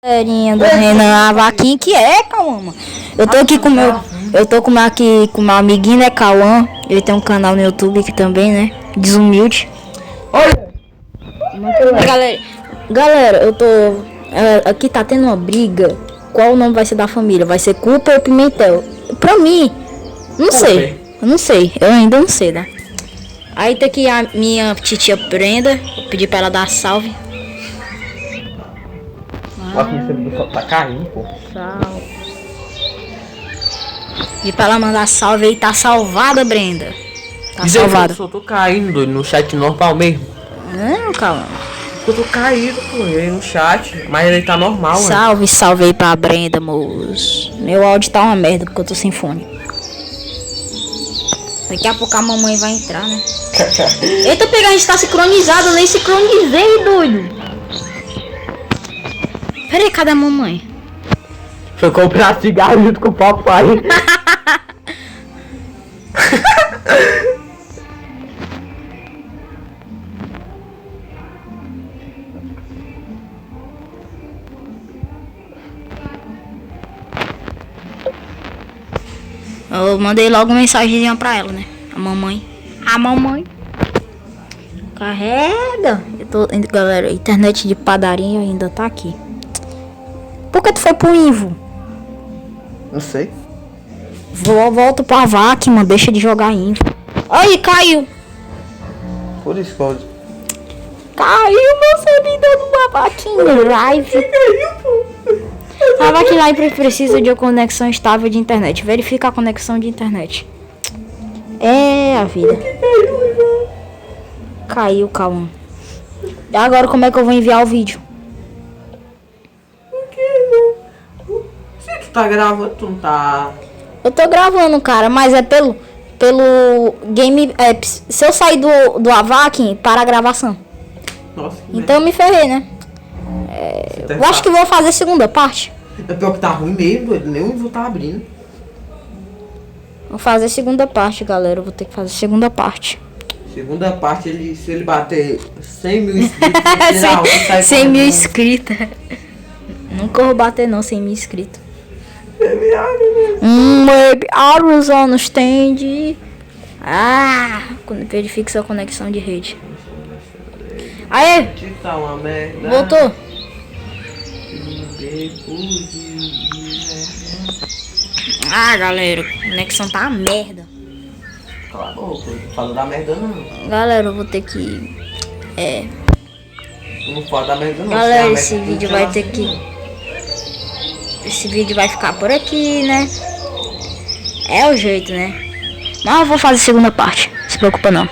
Galerinha do Renan, a vaquinha que é, Cauã. Eu tô aqui com meu. Eu tô aqui com meu amiguinho, né, Cauã. Ele tem um canal no YouTube aqui também, né? Desumilde. Olha! Galera, eu tô. Aqui tá tendo uma briga. Qual o nome vai ser da família? Vai ser Cooper ou Pimentel? Pra mim, não sei. Eu não sei. Eu ainda não sei, né? Aí tá aqui a minha titia Brenda. Vou pedir pra ela dar salve. Você tá caindo, pô. Salve. E pra ela mandar salve aí, tá salvada, Brenda. Tá salvada. Eu tô caindo, doido, no chat normal mesmo. Não, calma. Eu tô caído, pô, aí no chat, mas ele tá normal, né? Salve, salve aí pra Brenda, moço. Meu áudio tá uma merda porque eu tô sem fone. Daqui a pouco a mamãe vai entrar, né? Eita, pegar, a gente tá sincronizado, eu nem sincronizei, doido. Peraí, cadê a mamãe? Foi comprar cigarro junto com o papai. Eu mandei logo uma mensagenzinha pra ela, né? A mamãe. Carrega. Galera, internet de padaria ainda tá aqui. Por que tu foi pro Ivo? Não sei. Volta pra vaca, mano. Deixa de jogar Ivo. Aí, caiu. Por isso, pode. Caiu meu servidor numa vaquinha live. A vaquinha live precisa de uma conexão estável de internet. Verifica a conexão de internet. É a vida. Caiu, calma. E agora como é que eu vou enviar o vídeo? Se tu tá gravando, tu não tá... Eu tô gravando, cara, mas é pelo Game Apps. Se eu sair do Avakin, para a gravação. Nossa, que Então eu me ferrei, né? Eu acho que vou fazer a segunda parte. É pior que tá ruim mesmo, doido. Nem o Ivo tá abrindo. Vou fazer a segunda parte, galera. Eu vou ter que fazer a segunda parte. Segunda parte, se ele bater 100 mil inscritos, ele tirar onda, sai 100 mil correndo. inscritos. Nunca vou bater não, 100 mil inscritos. Vários anos tem de... quando verifique sua conexão de rede. Aê! Tá uma merda. Voltou. Galera, a conexão tá uma merda. Cala a boca, não fala da merda não. Galera, eu vou ter que... Não fala da merda não. Galera, Se a esse merda vídeo não vai tirar ter que... Esse vídeo vai ficar por aqui, né? É o jeito, né? Mas eu vou fazer a segunda parte. Não se preocupa não.